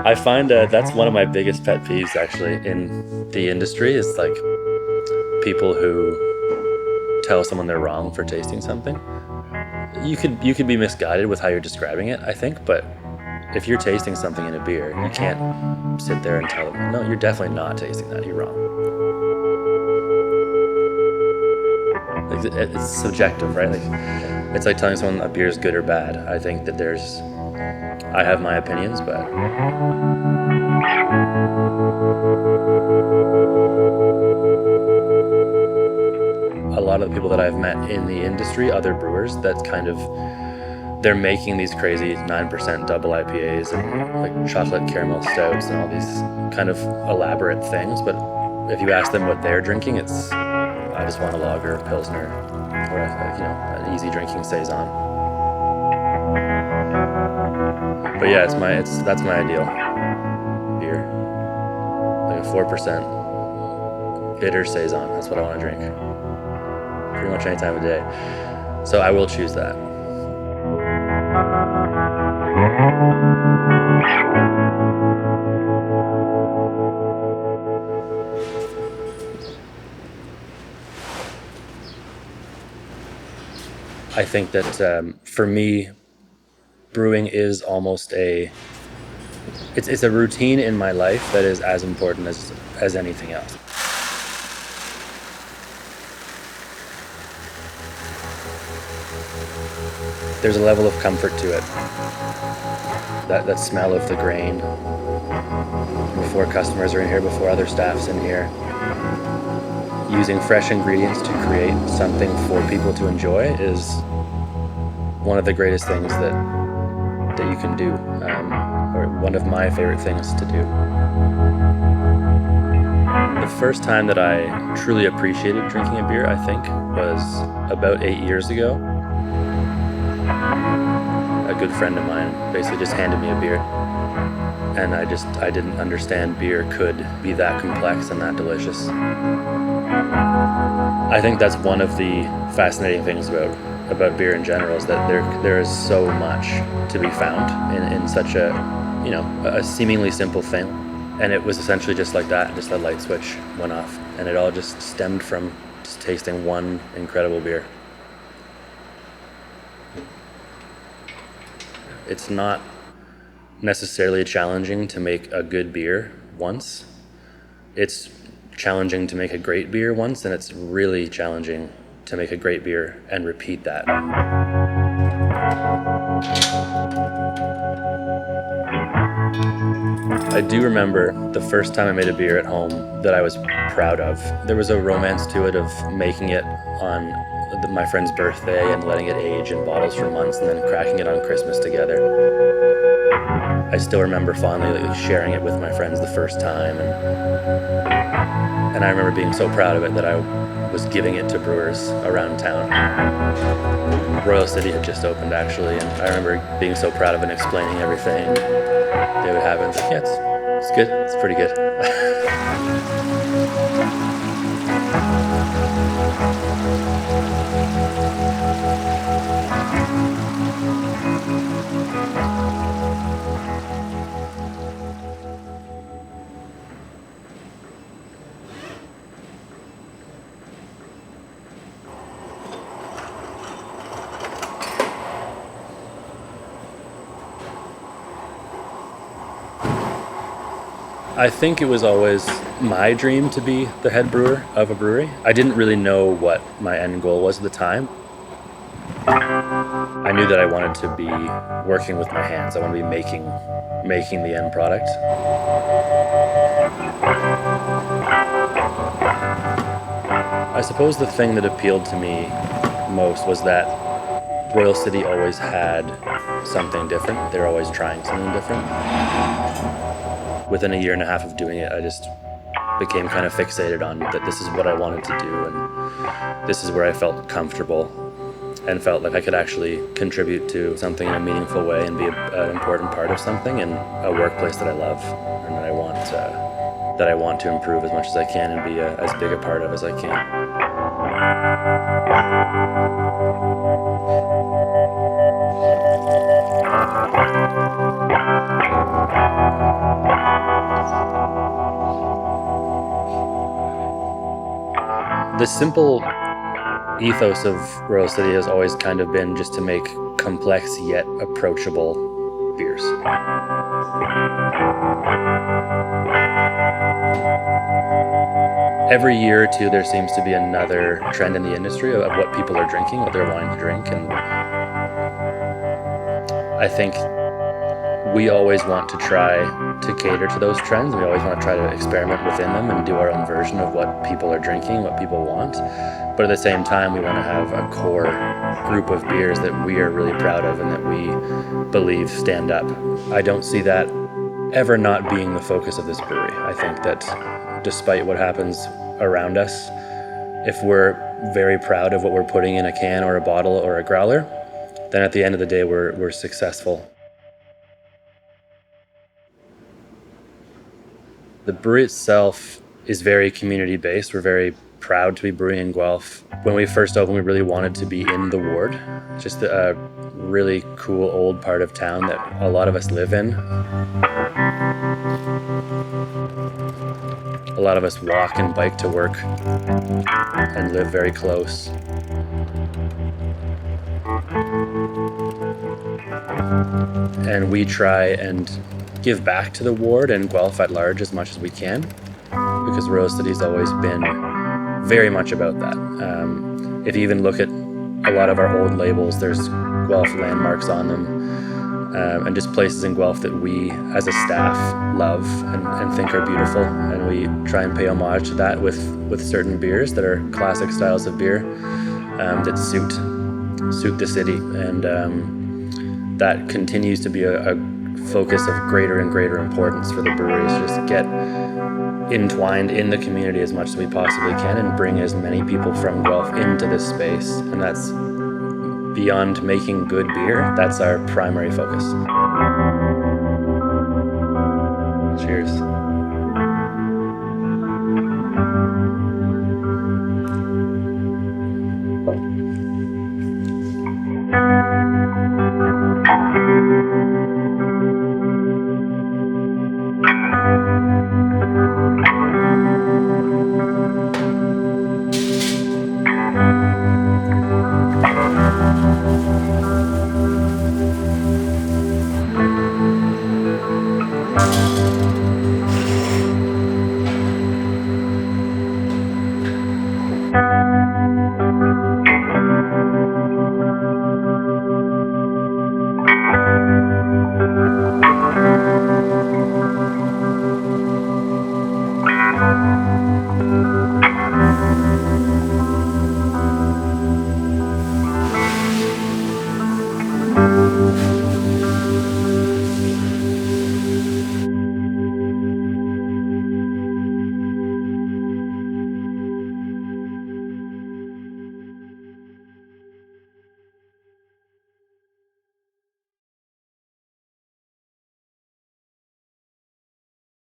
I find that's one of my biggest pet peeves actually in the industry is like people who tell someone they're wrong for tasting something. You could be misguided with how you're describing it, I think, but if you're tasting something in a beer, you can't sit there and tell them, no, you're definitely not tasting that, you're wrong. Like, it's subjective, right? Like, it's like telling someone a beer is good or bad. I think that I have my opinions, but a lot of the people that I've met in the industry, other brewers, they're making these crazy 9% double IPAs and like chocolate caramel stouts and all these kind of elaborate things. But if you ask them what they're drinking, I just want a lager, a pilsner, or an easy drinking saison. But yeah, that's my ideal beer, like a 4% bitter saison. That's what I want to drink, pretty much any time of day. So I will choose that. I think that for me, brewing is almost it's a routine in my life that is as important as anything else. There's a level of comfort to it. That smell of the grain before customers are in here, before other staff's in here. Using fresh ingredients to create something for people to enjoy is one of the greatest things that you can do, or one of my favorite things to do. The first time that I truly appreciated drinking a beer, I think, was about 8 years ago. A good friend of mine basically just handed me a beer, and I didn't understand beer could be that complex and that delicious. I think that's one of the fascinating things about beer in general, is that there is so much to be found in such a seemingly simple thing. And it was essentially just like that, just a light switch went off, and it all just stemmed from just tasting one incredible beer. It's not necessarily challenging to make a good beer once. It's challenging to make a great beer once, and it's really challenging to make a great beer and repeat that. I do remember the first time I made a beer at home that I was proud of. There was a romance to it of making it on my friend's birthday and letting it age in bottles for months and then cracking it on Christmas together. I still remember fondly like sharing it with my friends the first time, and I remember being so proud of it that I was giving it to brewers around town. Royal City had just opened actually, and I remember being so proud of it and explaining everything. They would have it. Like, yeah, it's good. It's pretty good. I think it was always my dream to be the head brewer of a brewery. I didn't really know what my end goal was at the time. I knew that I wanted to be working with my hands. I wanted to be making the end product. I suppose the thing that appealed to me most was that Royal City always had something different. They're always trying something different. Within a year and a half of doing it, I just became kind of fixated on that this is what I wanted to do, and this is where I felt comfortable and felt like I could actually contribute to something in a meaningful way and be an important part of something in a workplace that I love and that I want to improve as much as I can and be as big a part of as I can. The simple ethos of Royal City has always kind of been just to make complex yet approachable beers. Every year or two, there seems to be another trend in the industry of what people are drinking, what they're wanting to drink, and I think we always want to try to cater to those trends. We always want to try to experiment within them and do our own version of what people are drinking, what people want. But at the same time, we want to have a core group of beers that we are really proud of and that we believe stand up. I don't see that ever not being the focus of this brewery. I think that despite what happens around us, if we're very proud of what we're putting in a can or a bottle or a growler, then at the end of the day, we're successful. The brewery itself is very community-based. We're very proud to be brewing in Guelph. When we first opened, we really wanted to be in the ward, just a really cool old part of town that a lot of us live in. A lot of us walk and bike to work and live very close. And we try and give back to the ward and Guelph at large as much as we can, because Royal City's always been very much about that. If you even look at a lot of our old labels, there's Guelph landmarks on them, and just places in Guelph that we as a staff love and think are beautiful, and we try and pay homage to that with certain beers that are classic styles of beer that suit the city, and that continues to be a focus of greater and greater importance for the breweries. Just get entwined in the community as much as we possibly can and bring as many people from Guelph into this space, and that's beyond making good beer. That's our primary focus. Cheers.